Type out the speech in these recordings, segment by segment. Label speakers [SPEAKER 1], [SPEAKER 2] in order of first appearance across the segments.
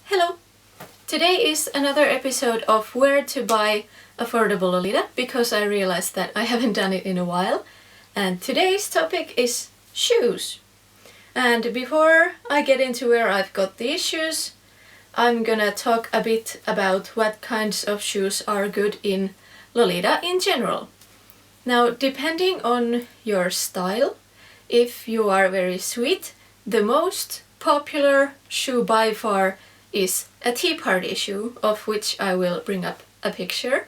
[SPEAKER 1] Hello! Today is another episode of Where to Buy Affordable Lolita, because I realized that I haven't done it in a while. And today's topic is shoes. And before I get into where I've got these shoes, I'm gonna talk a bit about what kinds of shoes are good in Lolita in general. Now, depending on your style, if you are very sweet, the most popular shoe by far is a tea party shoe, of which I will bring up a picture.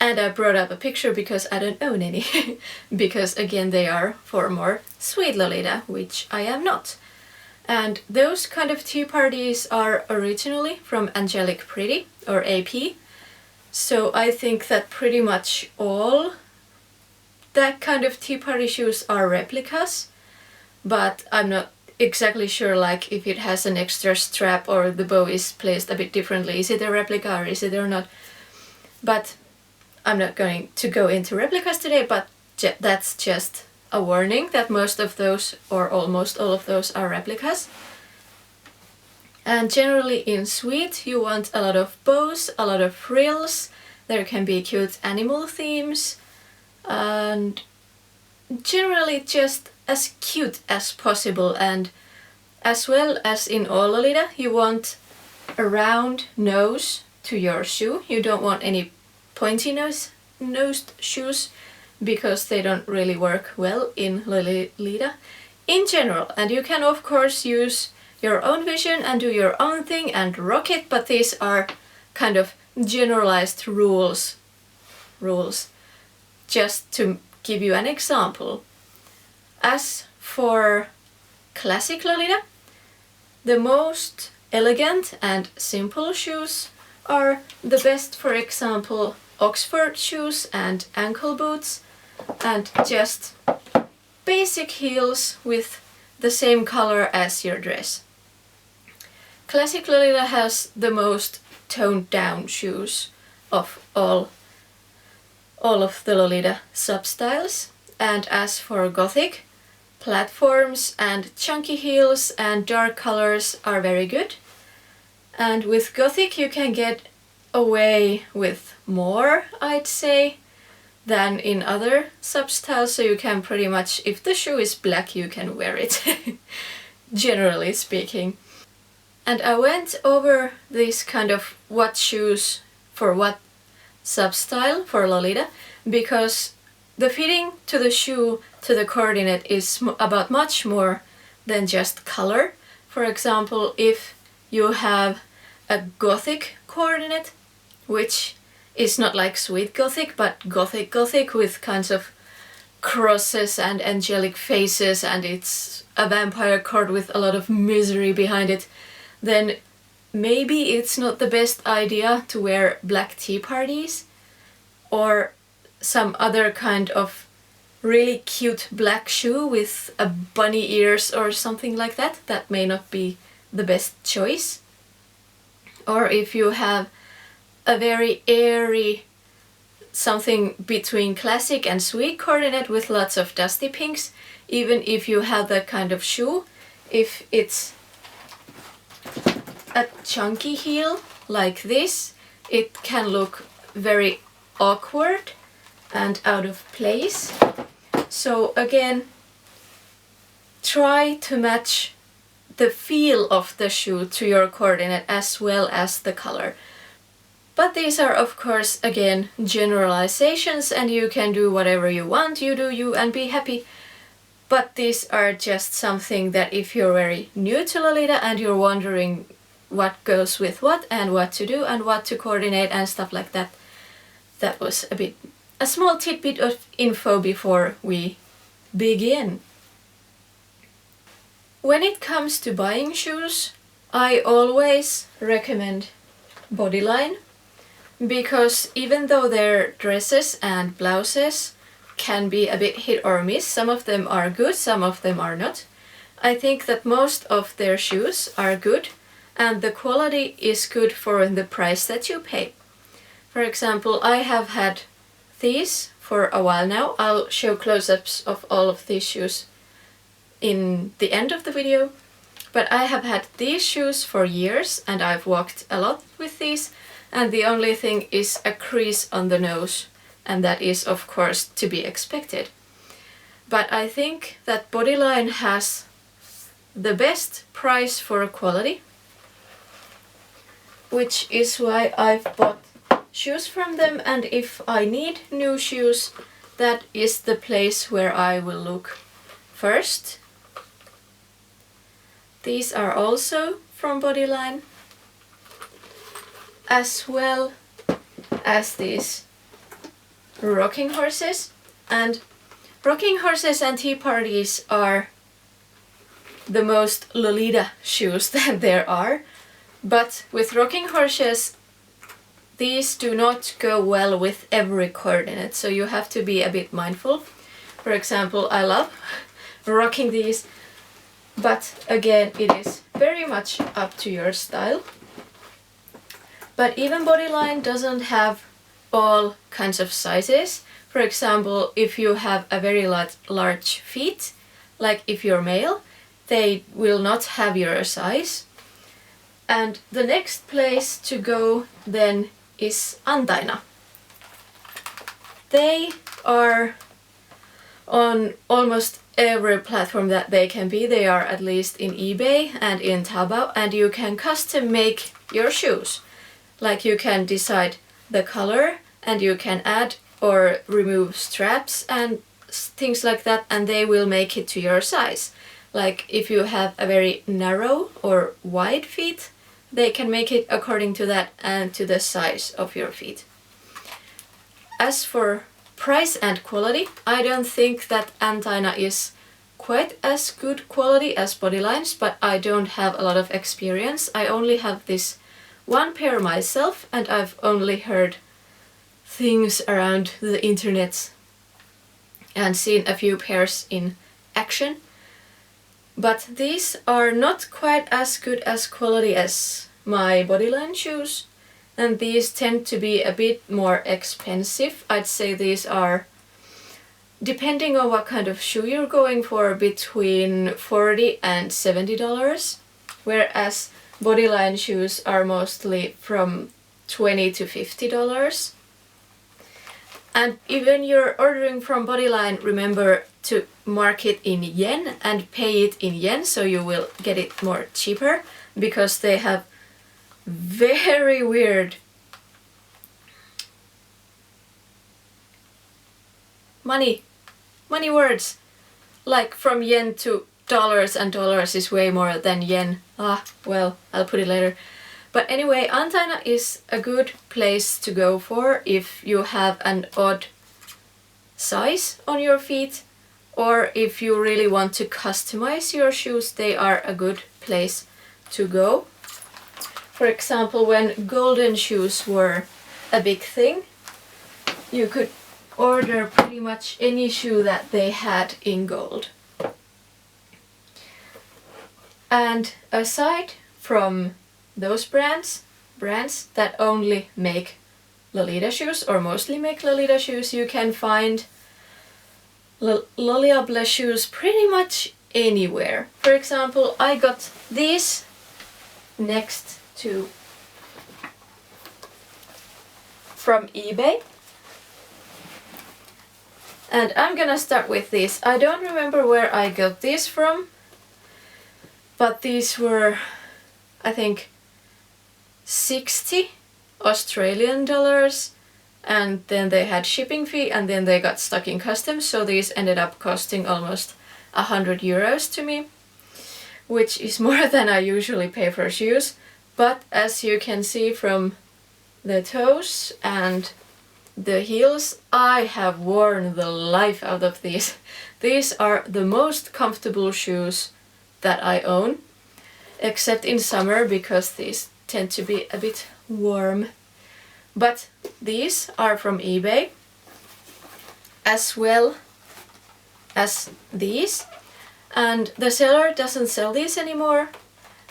[SPEAKER 1] And I brought up a picture because I don't own any, because again they are for more sweet Lolita, which I am not. And those kind of tea parties are originally from Angelic Pretty, or AP, so I think that pretty much all that kind of tea party shoes are replicas, but I'm not exactly sure like if it has an extra strap or the bow is placed a bit differently. Is it a replica or is it or not? But I'm not going to go into replicas today, but that's just a warning that most of those or almost all of those are replicas. And generally in sweet you want a lot of bows, a lot of frills, there can be cute animal themes, and generally just as cute as possible. And as well as in all Lolita, you want a round nose to your shoe. You don't want any pointy nosed shoes because they don't really work well in Lolita in general. And you can of course use your own vision and do your own thing and rock it, but these are kind of generalized rules. Just to give you an example. As for classic Lolita, the most elegant and simple shoes are the best, for example, Oxford shoes and ankle boots, and just basic heels with the same color as your dress. Classic Lolita has the most toned down shoes of all of the Lolita substyles. And as for Gothic, platforms and chunky heels and dark colors are very good. And with Gothic you can get away with more, I'd say, than in other substyles, so you can pretty much, if the shoe is black, you can wear it, generally speaking. And I went over this kind of what shoes for what substyle for Lolita, because the fitting to the shoe to the coordinate is about much more than just color. For example, if you have a Gothic coordinate, which is not like sweet Gothic, but Gothic with kinds of crosses and angelic faces, and it's a vampire cord with a lot of misery behind it, then maybe it's not the best idea to wear black tea parties or some other kind of really cute black shoe with a bunny ears or something like that. That may not be the best choice. Or if you have a very airy something between classic and sweet coordinate with lots of dusty pinks, even if you have that kind of shoe, if it's a chunky heel like this, it can look very awkward and out of place. So again, try to match the feel of the shoe to your coordinate as well as the color. But these are of course again generalizations, and you can do whatever you want, you do you and be happy. But these are just something that if you're very new to Lolita and you're wondering what goes with what and what to do and what to coordinate and stuff like that, that was a small tidbit of info before we begin. When it comes to buying shoes, I always recommend Bodyline, because even though their dresses and blouses can be a bit hit or miss, some of them are good, some of them are not, I think that most of their shoes are good and the quality is good for the price that you pay. For example, I have had these for a while now. I'll show close-ups of all of these shoes in the end of the video, But I have had these shoes for years and I've walked a lot with these, and the only thing is a crease on the nose, and that is of course to be expected. But I think that Bodyline has the best price for quality, which is why I've bought shoes from them, and if I need new shoes, that is the place where I will look first. These are also from Bodyline, as well as these rocking horses. And rocking horses and tea parties are the most Lolita shoes that there are. But with rocking horses, these do not go well with every coordinate, so you have to be a bit mindful. For example, I love rocking these, but again, it is very much up to your style. But even Bodyline doesn't have all kinds of sizes. For example, if you have a very large feet, like if you're male, they will not have your size. And the next place to go then is Untitled. They are on almost every platform that they can be. They are at least in eBay and in Taobao, and you can custom make your shoes. Like you can decide the color and you can add or remove straps and things like that, and they will make it to your size. Like if you have a very narrow or wide feet, they can make it according to that and to the size of your feet. As for price and quality, I don't think that Untitled is quite as good quality as Bodyline's, but I don't have a lot of experience. I only have this one pair myself, and I've only heard things around the internet and seen a few pairs in action. But these are not quite as good as quality as my Bodyline shoes, and these tend to be a bit more expensive. I'd say these are, depending on what kind of shoe you're going for, between $40 and $70, whereas Bodyline shoes are mostly from $20 to $50. And even you're ordering from Bodyline, remember to mark it in yen and pay it in yen, so you will get it more cheaper, because they have very weird money words, like from yen to dollars, and dollars is way more than yen. Well, I'll put it later. But anyway, Untitled is a good place to go for if you have an odd size on your feet, or if you really want to customize your shoes, they are a good place to go. For example, when golden shoes were a big thing, you could order pretty much any shoe that they had in gold. And aside from those brands that only make Lolita shoes, or mostly make Lolita shoes, you can find Lolita shoes pretty much anywhere. For example, I got these next to from eBay, and I'm gonna start with these. I don't remember where I got these from, but these were, I think, 60 Australian dollars, and then they had shipping fee, and then they got stuck in customs, so these ended up costing almost 100 euros to me, which is more than I usually pay for shoes. But as you can see from the toes and the heels, I have worn the life out of these. These are the most comfortable shoes that I own, except in summer, because these tend to be a bit warm. But these are from eBay, as well as these, and the seller doesn't sell these anymore.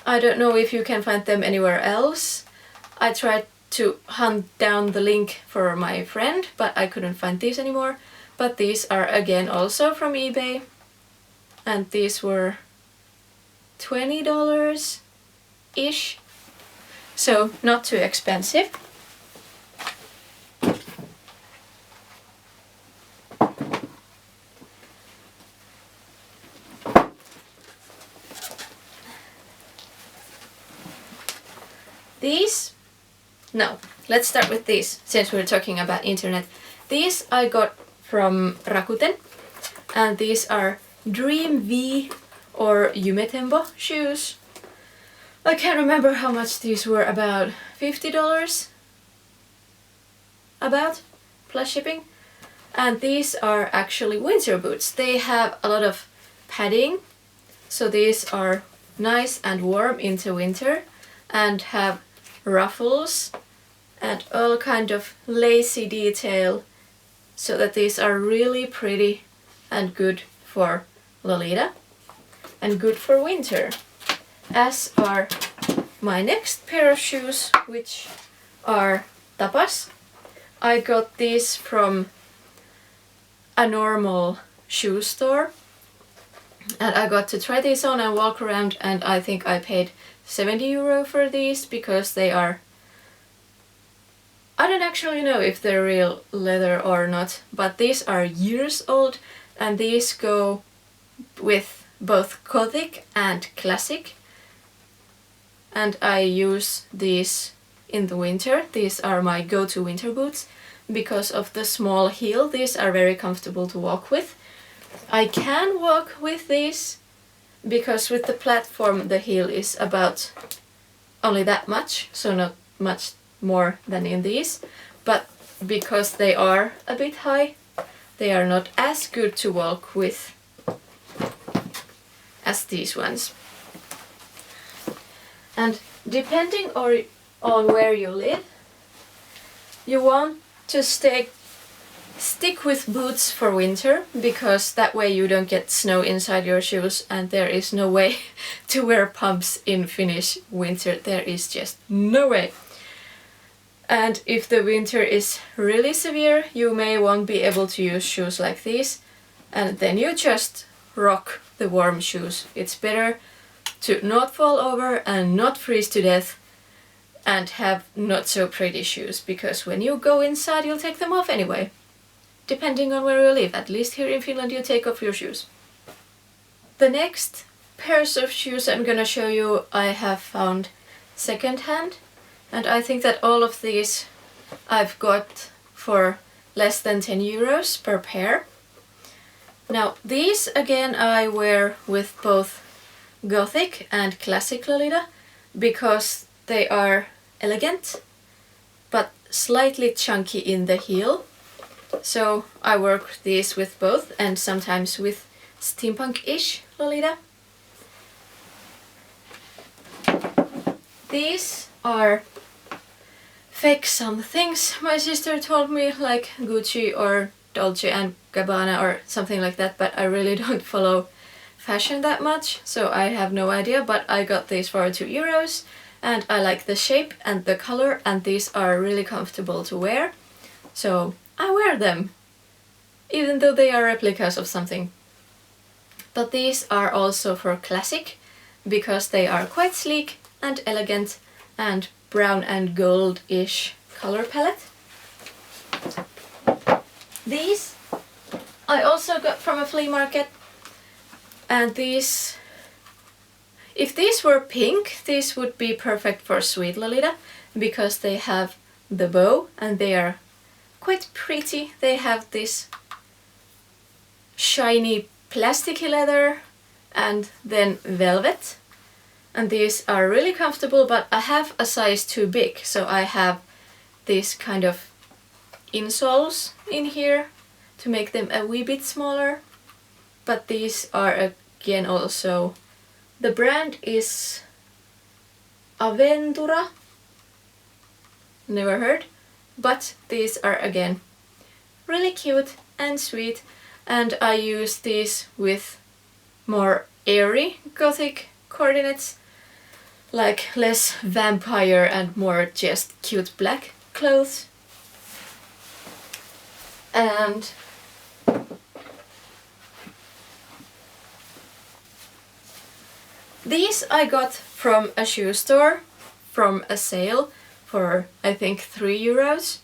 [SPEAKER 1] I don't know if you can find them anywhere else. I tried to hunt down the link for my friend, but I couldn't find these anymore. But these are again also from eBay, and these were $20-ish. So not too expensive. These, no, let's start with these since we're talking about internet. These I got from Rakuten, and these are Dream V or Yumetembo shoes. I can't remember how much these were, about $50 about, plus shipping. And these are actually winter boots. They have a lot of padding, so these are nice and warm into winter and have ruffles and all kind of lacy detail, so that these are really pretty and good for Lolita and good for winter. As are my next pair of shoes, which are tapas. I got these from a normal shoe store, and I got to try these on and walk around, and I think I paid €70 for these because they are, I don't actually know if they're real leather or not, but these are years old, and these go with both Gothic and Classic. And I use these in the winter. These are my go-to winter boots because of the small heel. These are very comfortable to walk with. I can walk with these because with the platform the heel is about only that much, so not much more than in these. But because they are a bit high, they are not as good to walk with as these ones. And depending on where you live, you want to stick with boots for winter, because that way you don't get snow inside your shoes, and there is no way to wear pumps in Finnish winter. There is just no way. And if the winter is really severe, you may won't be able to use shoes like these, and then you just rock the warm shoes. It's better to not fall over and not freeze to death and have not so pretty shoes, because when you go inside you'll take them off anyway. Depending on where you live, at least here in Finland you take off your shoes. The next pairs of shoes I'm gonna show you I have found secondhand, and I think that all of these I've got for less than €10 per pair. Now these again I wear with both Gothic and Classic Lolita because they are elegant but slightly chunky in the heel. So I work these with both, and sometimes with steampunk-ish Lolita. These are fake somethings my sister told me, like Gucci or Dolce and Gabbana or something like that, but I really don't follow fashion that much, so I have no idea, but I got these for €2 and I like the shape and the color, and these are really comfortable to wear, so I wear them, even though they are replicas of something. But these are also for Classic, because they are quite sleek and elegant and brown and gold-ish color palette. These I also got from a flea market, and these, if these were pink, these would be perfect for Sweet Lolita, because they have the bow and they are quite pretty. They have this shiny plasticky leather and then velvet, and these are really comfortable, but I have a size too big, so I have these kind of insoles in here to make them a wee bit smaller. But these are again also, the brand is Aventura, never heard, but these are again really cute and sweet, and I use these with more airy Gothic coordinates, like less vampire and more just cute black clothes. And These I got from a shoe store, from a sale for I think €3.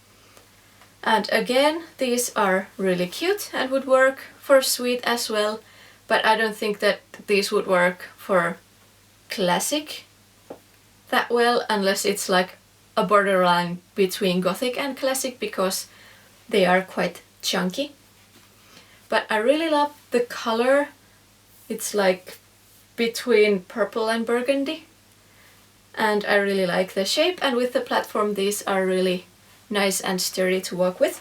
[SPEAKER 1] And again, these are really cute and would work for sweet as well, but I don't think that these would work for classic that well, unless it's like a borderline between gothic and classic, because they are quite chunky. But I really love the color. It's like between purple and burgundy. And I really like the shape, and with the platform these are really nice and sturdy to walk with.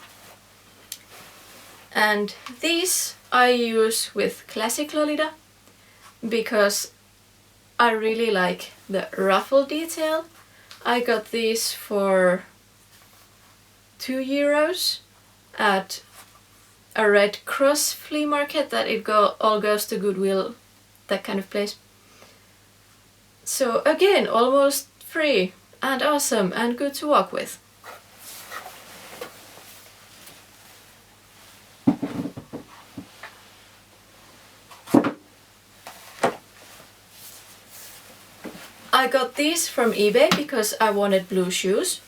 [SPEAKER 1] And these I use with classic Lolita because I really like the ruffle detail. I got these for €2 at a Red Cross flea market that all goes to Goodwill, that kind of place. So again, almost free and awesome and good to walk with. I got these from eBay because I wanted blue shoes.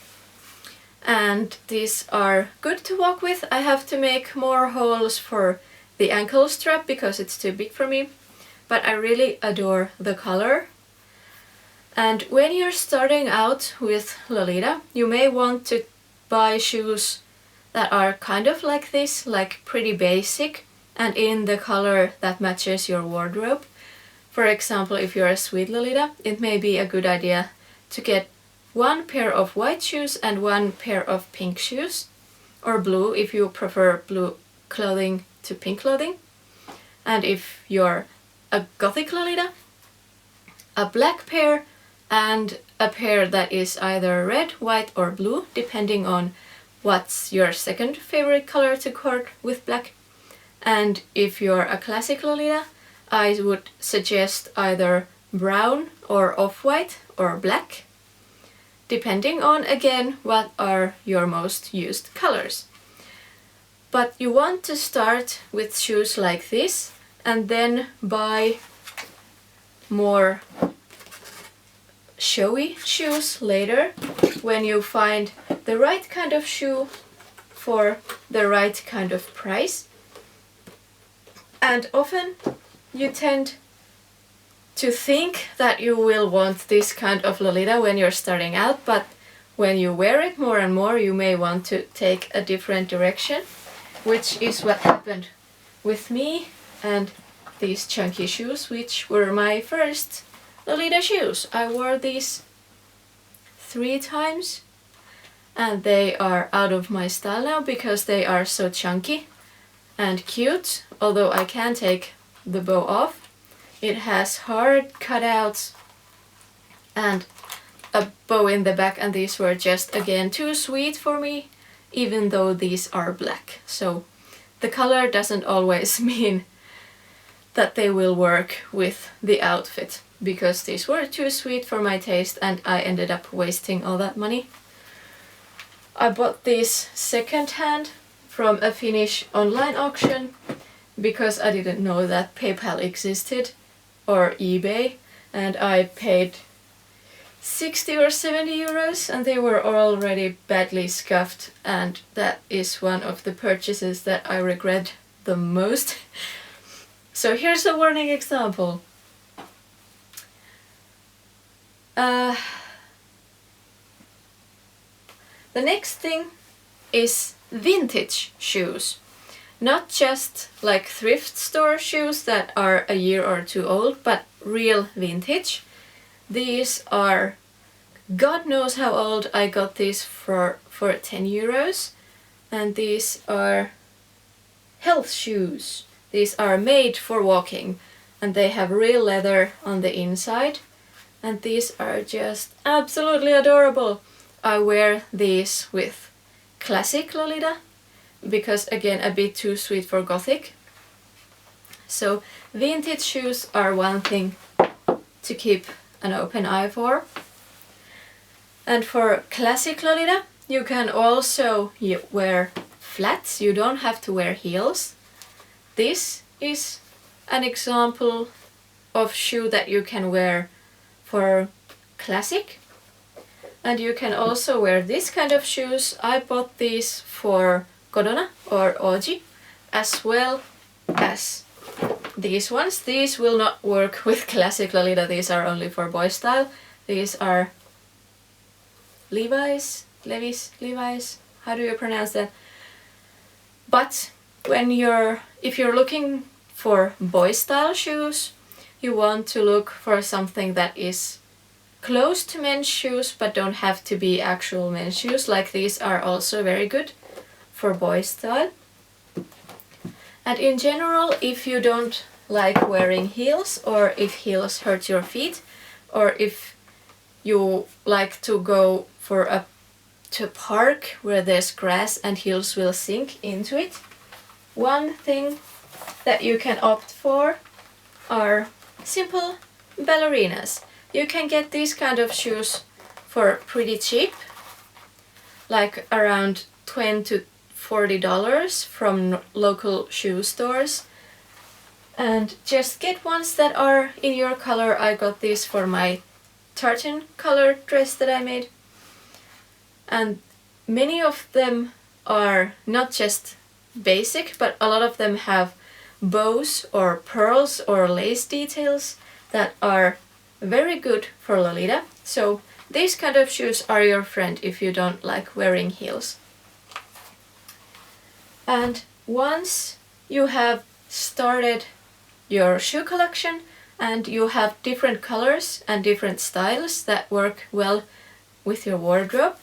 [SPEAKER 1] And these are good to walk with. I have to make more holes for the ankle strap because it's too big for me. But I really adore the color. And when you're starting out with Lolita, you may want to buy shoes that are kind of like this, like pretty basic, and in the color that matches your wardrobe. For example, if you're a sweet Lolita, it may be a good idea to get one pair of white shoes and one pair of pink shoes, or blue if you prefer blue clothing to pink clothing. And if you're a gothic Lolita, a black pair and a pair that is either red, white or blue, depending on what's your second favorite color to court with black. And if you're a classic Lolita, I would suggest either brown or off-white or black, depending on, again, what are your most used colors. But you want to start with shoes like this and then buy more showy shoes later when you find the right kind of shoe for the right kind of price. And often you tend to think that you will want this kind of Lolita when you're starting out, but when you wear it more and more you may want to take a different direction, which is what happened with me and these chunky shoes, which were my first Lolita shoes. I wore these 3 times and they are out of my style now because they are so chunky and cute, although I can take the bow off. It has hard cutouts and a bow in the back, and these were just again too sweet for me, even though these are black. So the color doesn't always mean that they will work with the outfit, because these were too sweet for my taste and I ended up wasting all that money. I bought these second-hand from a Finnish online auction because I didn't know that PayPal existed or eBay, and I paid 60 or 70 euros and they were already badly scuffed, and that is one of the purchases that I regret the most. So here's a warning example. The next thing is vintage shoes. Not just like thrift store shoes that are a year or 2 old, but real vintage. These are, God knows how old. I got these for 10 euros. And these are health shoes. These are made for walking and they have real leather on the inside. And these are just absolutely adorable. I wear these with classic Lolita because, again, a bit too sweet for gothic. So vintage shoes are one thing to keep an open eye for. And for classic Lolita, you can also wear flats. You don't have to wear heels. This is an example of shoe that you can wear for classic. And you can also wear this kind of shoes. I bought these for Kodona or Oji, as well as these ones. These will not work with classic Lolita. These are only for boy style. These are Levi's, how do you pronounce that? But if you're looking for boy style shoes, you want to look for something that is close to men's shoes but don't have to be actual men's shoes. Like these are also very good for boy style. And in general, if you don't like wearing heels, or if heels hurt your feet, or if you like to go to a park where there's grass and heels will sink into it, one thing that you can opt for are simple ballerinas. You can get these kind of shoes for pretty cheap, like around $20 to $40 from local shoe stores. And just get ones that are in your color. I got these for my tartan color dress that I made. And many of them are not just basic, but a lot of them have bows or pearls or lace details that are very good for Lolita. So these kind of shoes are your friend if you don't like wearing heels. And once you have started your shoe collection and you have different colors and different styles that work well with your wardrobe,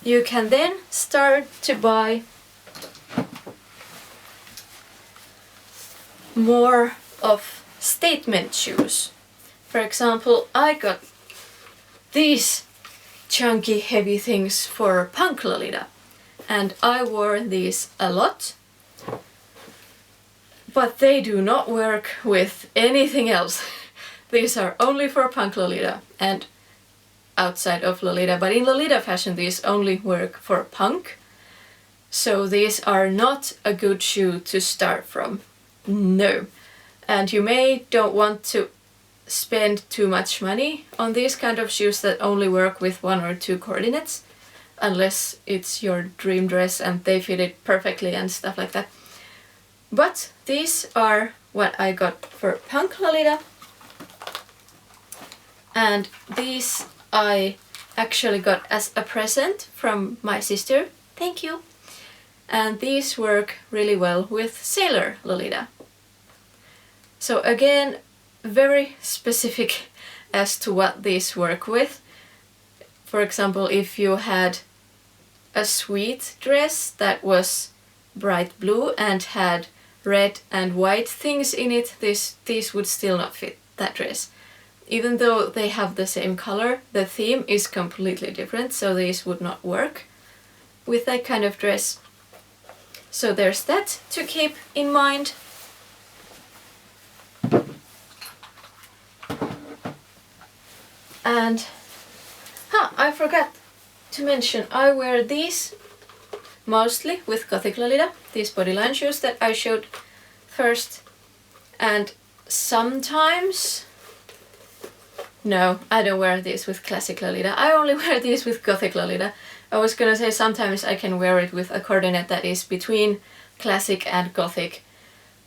[SPEAKER 1] you can then start to buy more of statement shoes. For example, I got these chunky heavy things for punk Lolita, and I wore these a lot, but they do not work with anything else. These are only for punk Lolita and outside of Lolita, but in Lolita fashion these only work for punk. So these are not a good shoe to start from. No. And you don't want to spend too much money on these kind of shoes that only work with 1 or 2 coordinates, unless it's your dream dress and they fit it perfectly and stuff like that. But these are what I got for punk Lolita. And these I actually got as a present from my sister. Thank you. And these work really well with Sailor Lolita. So again, very specific as to what these work with. For example, if you had a sweet dress that was bright blue and had red and white things in it, these would still not fit that dress. Even though they have the same color, the theme is completely different, so these would not work with that kind of dress. So there's that to keep in mind. And I forgot to mention, I wear these mostly with Gothic Lolita, these bodyline shoes that I showed first. And sometimes, no, I don't wear these with Classic Lolita. I only wear these with Gothic Lolita. I was gonna say sometimes I can wear it with a coordinate that is between Classic and Gothic,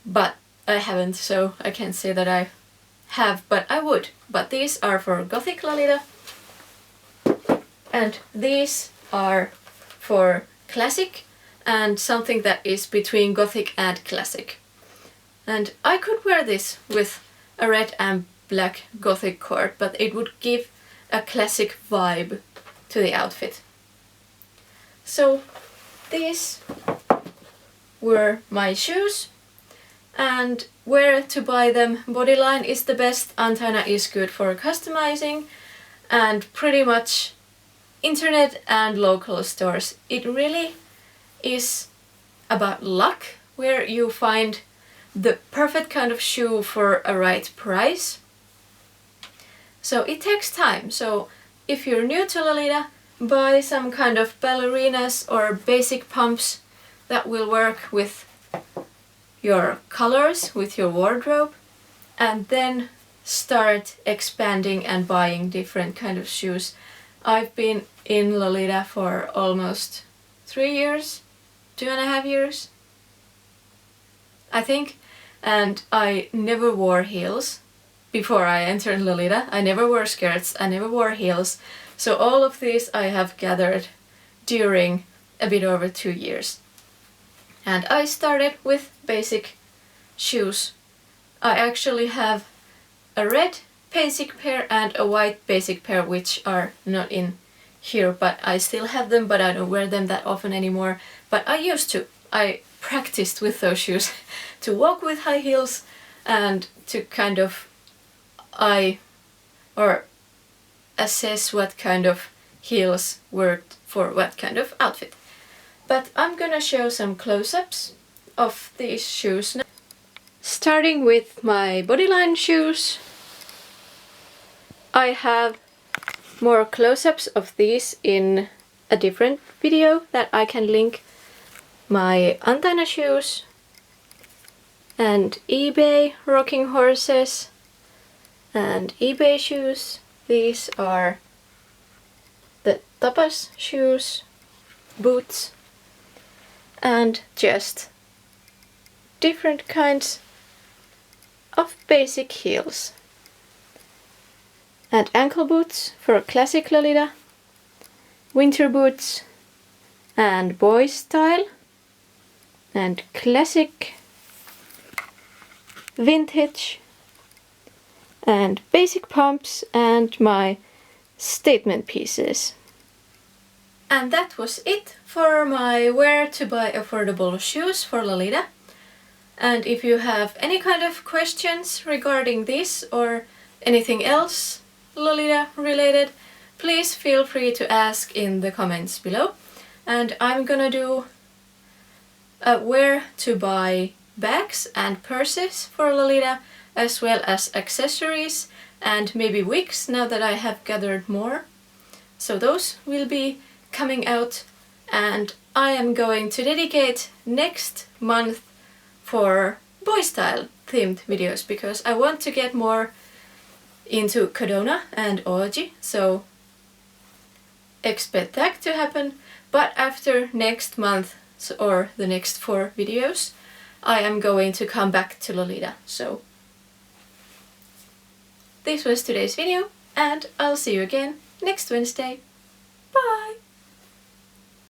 [SPEAKER 1] but I haven't, so I can't say that I have, but I would. But these are for Gothic Lolita, and these are for Classic and something that is between Gothic and Classic. And I could wear this with a red and black Gothic cord, but it would give a Classic vibe to the outfit. So these were my shoes, and where to buy them. Bodyline is the best, Antaina is good for customizing, and pretty much internet and local stores. It really is about luck where you find the perfect kind of shoe for a right price. So it takes time. So if you're new to Lolita, buy some kind of ballerinas or basic pumps that will work with your colors, with your wardrobe, and then start expanding and buying different kind of shoes. I've been in Lolita for almost 3 years, 2.5 years, I think, and I never wore heels before I entered Lolita. I never wore skirts, I never wore heels, so all of these I have gathered during a bit over 2 years. And I started with basic shoes. I actually have a red basic pair and a white basic pair, which are not in here, but I still have them, but I don't wear them that often anymore. But I used to. I practiced with those shoes to walk with high heels and to kind of assess what kind of heels worked for what kind of outfit. But I'm gonna show some close-ups of these shoes now. Starting with my bodyline shoes, I have more close-ups of these in a different video that I can link. My Untitled shoes and eBay rocking horses and eBay shoes. These are the tapas shoes, boots, and just different kinds of basic heels. And ankle boots for classic Lolita, winter boots and boys style, and classic, vintage, and basic pumps, and my statement pieces. And that was it for my where to buy affordable shoes for Lolita. And if you have any kind of questions regarding this or anything else Lolita related, please feel free to ask in the comments below. And I'm gonna do where to buy bags and purses for Lolita, as well as accessories and maybe wigs now that I have gathered more. So those will be coming out, and I am going to dedicate next month for boy style themed videos because I want to get more into Kadona and Oji, so expect that to happen. But after next month or the next 4 videos, I am going to come back to Lolita. So this was today's video, and I'll see you again next Wednesday. Bye!